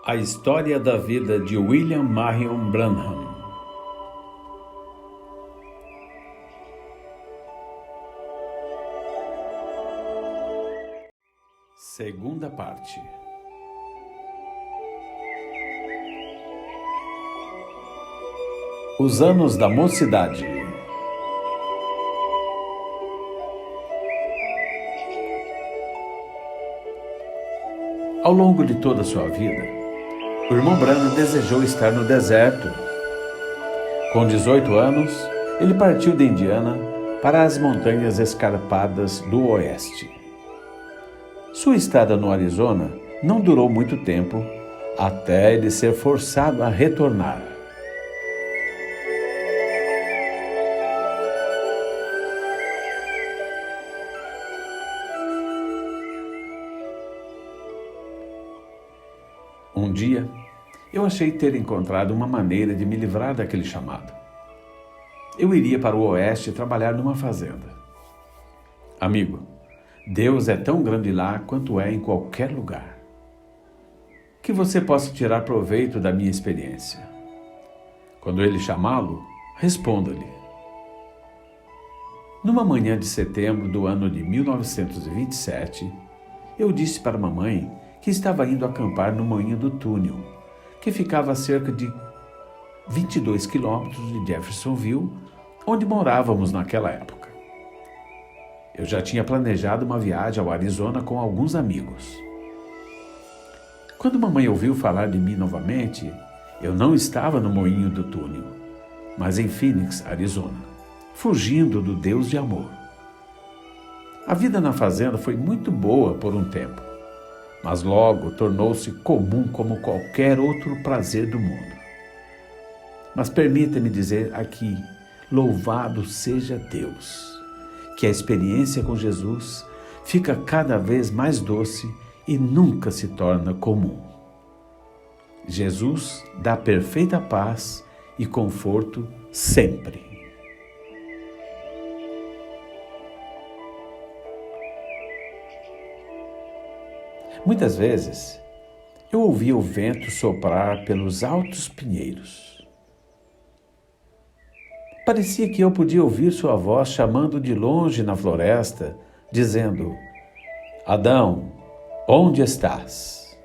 A história da vida de William Marion Branham. Segunda parte. Os anos da mocidade. Ao longo de toda a sua vida, o irmão Branham desejou estar no deserto. Com 18 anos, ele partiu de Indiana para as montanhas escarpadas do oeste. Sua estada no Arizona não durou muito tempo, até ele ser forçado a retornar. Um dia, eu achei ter encontrado uma maneira de me livrar daquele chamado. Eu iria para o oeste trabalhar numa fazenda. Amigo, Deus é tão grande lá quanto é em qualquer lugar. Que você possa tirar proveito da minha experiência. Quando ele chamá-lo, responda-lhe. Numa manhã de setembro do ano de 1927, eu disse para a mamãe que estava indo acampar no Moinho do Túnel, que ficava a cerca de 22 quilômetros de Jeffersonville, onde morávamos naquela época. Eu já tinha planejado uma viagem ao Arizona com alguns amigos. Quando mamãe ouviu falar de mim novamente, eu não estava no Moinho do Túnel, mas em Phoenix, Arizona, fugindo do Deus de amor. A vida na fazenda foi muito boa por um tempo, mas logo tornou-se comum como qualquer outro prazer do mundo. Mas permita-me dizer aqui, louvado seja Deus, que a experiência com Jesus fica cada vez mais doce e nunca se torna comum. Jesus dá perfeita paz e conforto sempre. Muitas vezes, eu ouvia o vento soprar pelos altos pinheiros. Parecia que eu podia ouvir sua voz chamando de longe na floresta, dizendo: Adão, onde estás?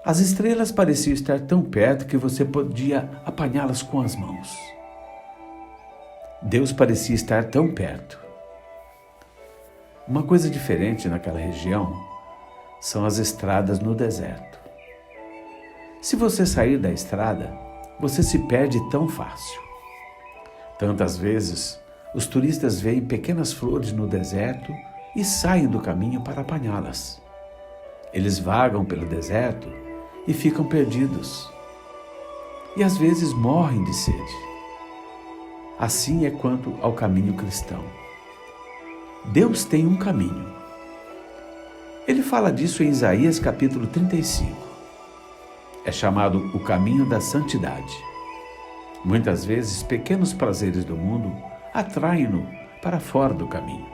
As estrelas pareciam estar tão perto que você podia apanhá-las com as mãos. Deus parecia estar tão perto. Uma coisa diferente naquela região são as estradas no deserto. Se você sair da estrada, você se perde tão fácil. Tantas vezes, os turistas veem pequenas flores no deserto e saem do caminho para apanhá-las. Eles vagam pelo deserto e ficam perdidos. E às vezes morrem de sede. Assim é quanto ao caminho cristão. Deus tem um caminho. Ele fala disso em Isaías capítulo 35. É chamado o caminho da santidade. Muitas vezes, pequenos prazeres do mundo atraem-no para fora do caminho.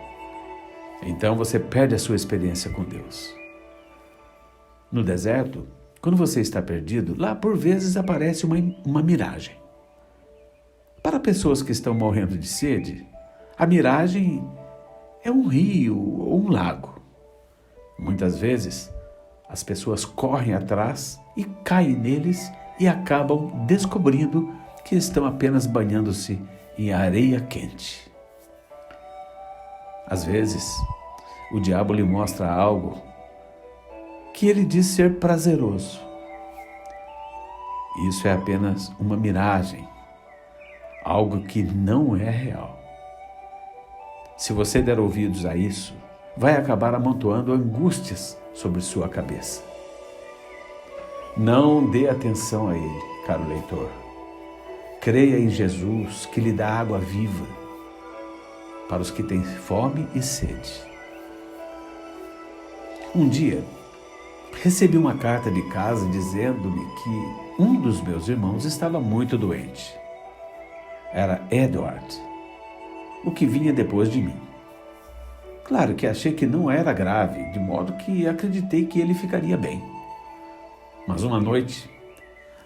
Então você perde a sua experiência com Deus. No deserto, quando você está perdido, lá por vezes aparece uma miragem. Para pessoas que estão morrendo de sede, a miragem é um rio ou um lago. Muitas vezes, as pessoas correm atrás e caem neles e acabam descobrindo que estão apenas banhando-se em areia quente. Às vezes, o diabo lhe mostra algo que ele diz ser prazeroso. Isso é apenas uma miragem, algo que não é real. Se você der ouvidos a isso, vai acabar amontoando angústias sobre sua cabeça. Não dê atenção a ele, caro leitor. Creia em Jesus, que lhe dá água viva para os que têm fome e sede. Um dia, recebi uma carta de casa dizendo-me que um dos meus irmãos estava muito doente. Era Edward, o que vinha depois de mim. Claro que achei que não era grave, de modo que acreditei que ele ficaria bem. Mas uma noite,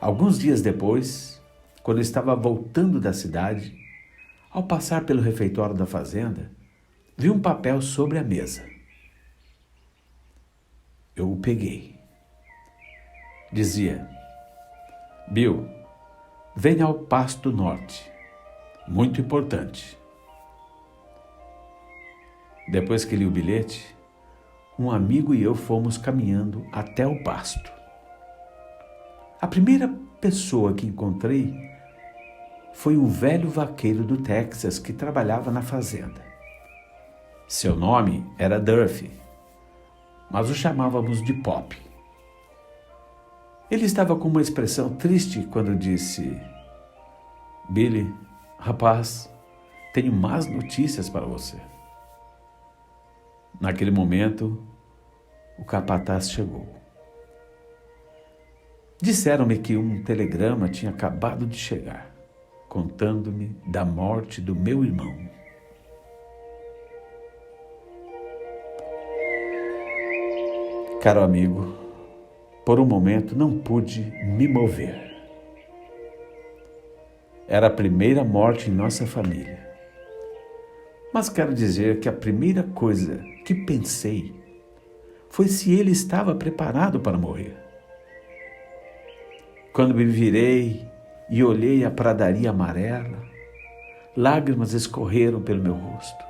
alguns dias depois, quando eu estava voltando da cidade, ao passar pelo refeitório da fazenda, vi um papel sobre a mesa. Eu o peguei. Dizia: Bill, venha ao Pasto Norte. Muito importante. Depois que li o bilhete, um amigo e eu fomos caminhando até o pasto. A primeira pessoa que encontrei foi um velho vaqueiro do Texas que trabalhava na fazenda. Seu nome era Durfee, mas o chamávamos de Pop. Ele estava com uma expressão triste quando disse: Billy, rapaz, tenho más notícias para você. Naquele momento, o capataz chegou. Disseram-me que um telegrama tinha acabado de chegar, contando-me da morte do meu irmão. Caro amigo, por um momento não pude me mover. Era a primeira morte em nossa família. Mas quero dizer que a primeira coisa que pensei foi se ele estava preparado para morrer. Quando me virei e olhei a pradaria amarela, lágrimas escorreram pelo meu rosto.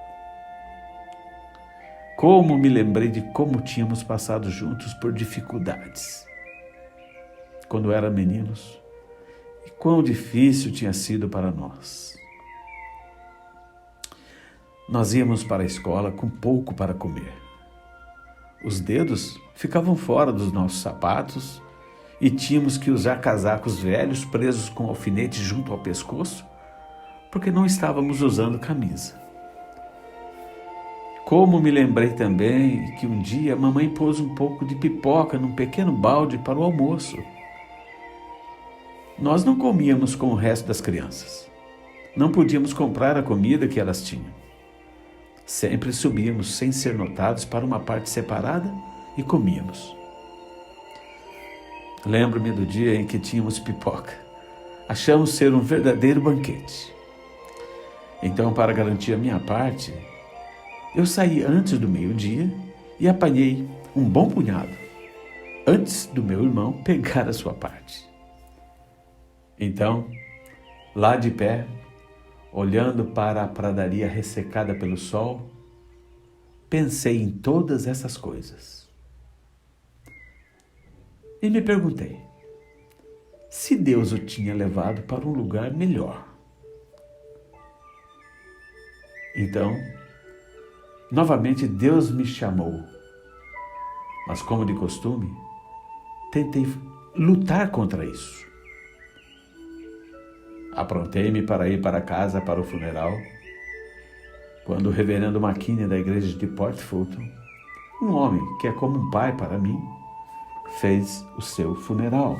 Como me lembrei de como tínhamos passado juntos por dificuldades quando éramos meninos e quão difícil tinha sido para nós. Nós íamos para a escola com pouco para comer. Os dedos ficavam fora dos nossos sapatos e tínhamos que usar casacos velhos presos com alfinetes junto ao pescoço, porque não estávamos usando camisa. Como me lembrei também que um dia a mamãe pôs um pouco de pipoca num pequeno balde para o almoço. Nós não comíamos com o resto das crianças. Não podíamos comprar a comida que elas tinham. Sempre subíamos sem ser notados para uma parte separada e comíamos. Lembro-me do dia em que tínhamos pipoca. Achamos ser um verdadeiro banquete. Então, para garantir a minha parte, eu saí antes do meio-dia e apanhei um bom punhado, antes do meu irmão pegar a sua parte. Então, lá de pé, olhando para a pradaria ressecada pelo sol, pensei em todas essas coisas. E me perguntei se Deus o tinha levado para um lugar melhor. Então, novamente Deus me chamou, mas como de costume, tentei lutar contra isso. Aprontei-me para ir para casa para o funeral, quando o reverendo McKinney da igreja de Port Fulton, um homem que é como um pai para mim, fez o seu funeral.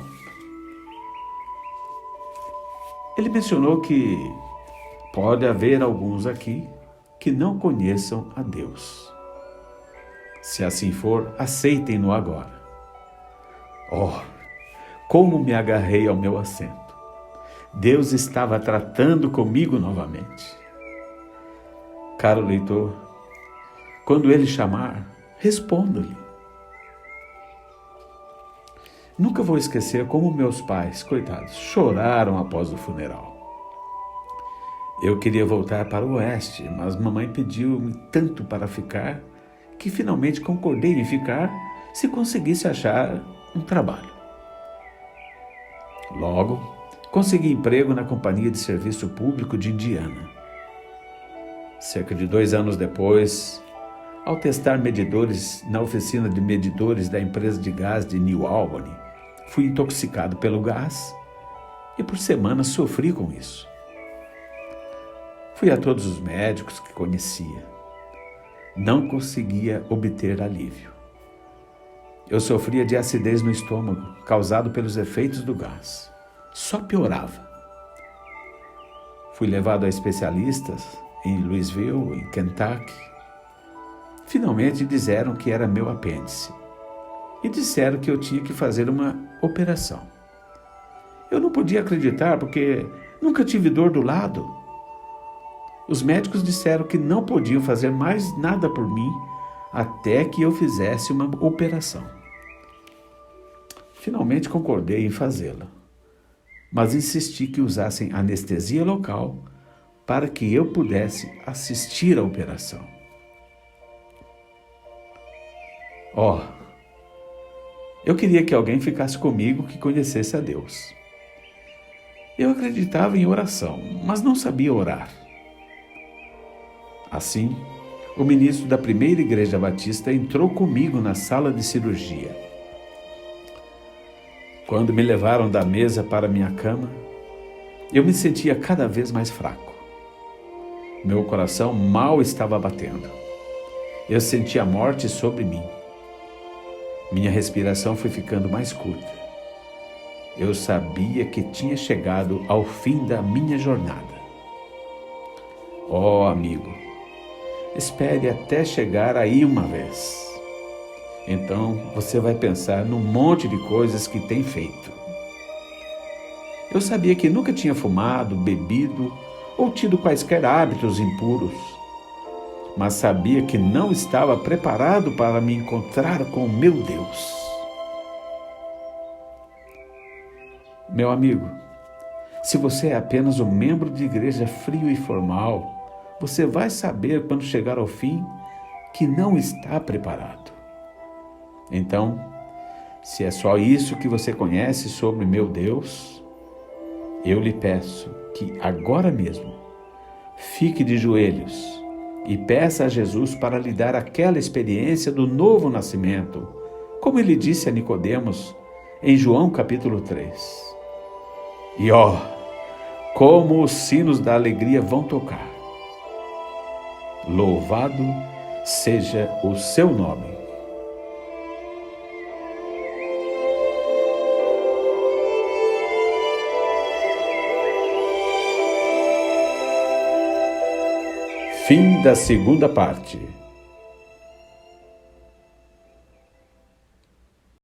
Ele mencionou que pode haver alguns aqui que não conheçam a Deus. Se assim for, aceitem-no agora. Oh, como me agarrei ao meu assento. Deus estava tratando comigo novamente. Caro leitor, quando ele chamar, responda-lhe. Nunca vou esquecer como meus pais, coitados, choraram após o funeral. Eu queria voltar para o oeste, mas mamãe pediu-me tanto para ficar que finalmente concordei em ficar se conseguisse achar um trabalho. Logo, consegui emprego na Companhia de Serviço Público de Indiana. Cerca de 2 anos depois, ao testar medidores na oficina de medidores da empresa de gás de New Albany, fui intoxicado pelo gás e por semanas sofri com isso. Fui a todos os médicos que conhecia. Não conseguia obter alívio. Eu sofria de acidez no estômago, causado pelos efeitos do gás. Só piorava. Fui levado a especialistas em Louisville, em Kentucky. Finalmente disseram que era meu apêndice. e disseram que eu tinha que fazer uma operação. Eu não podia acreditar porque nunca tive dor do lado. Os médicos disseram que não podiam fazer mais nada por mim até que eu fizesse uma operação. Finalmente concordei em fazê-la, mas insisti que usassem anestesia local para que eu pudesse assistir à operação. Eu queria que alguém ficasse comigo que conhecesse a Deus. Eu acreditava em oração, mas não sabia orar. Assim, o ministro da primeira igreja batista entrou comigo na sala de cirurgia. Quando me levaram da mesa para minha cama, eu me sentia cada vez mais fraco. Meu coração mal estava batendo. Eu sentia a morte sobre mim. Minha respiração foi ficando mais curta. Eu sabia que tinha chegado ao fim da minha jornada. Amigo, espere até chegar aí uma vez. Então você vai pensar num monte de coisas que tem feito. Eu sabia que nunca tinha fumado, bebido ou tido quaisquer hábitos impuros, mas sabia que não estava preparado para me encontrar com meu Deus. Meu amigo, se você é apenas um membro de igreja frio e formal, você vai saber quando chegar ao fim que não está preparado. Então, se é só isso que você conhece sobre meu Deus, eu lhe peço que agora mesmo fique de joelhos e peça a Jesus para lhe dar aquela experiência do novo nascimento, como ele disse a Nicodemos em João capítulo 3. E como os sinos da alegria vão tocar. Louvado seja o seu nome. Fim da segunda parte.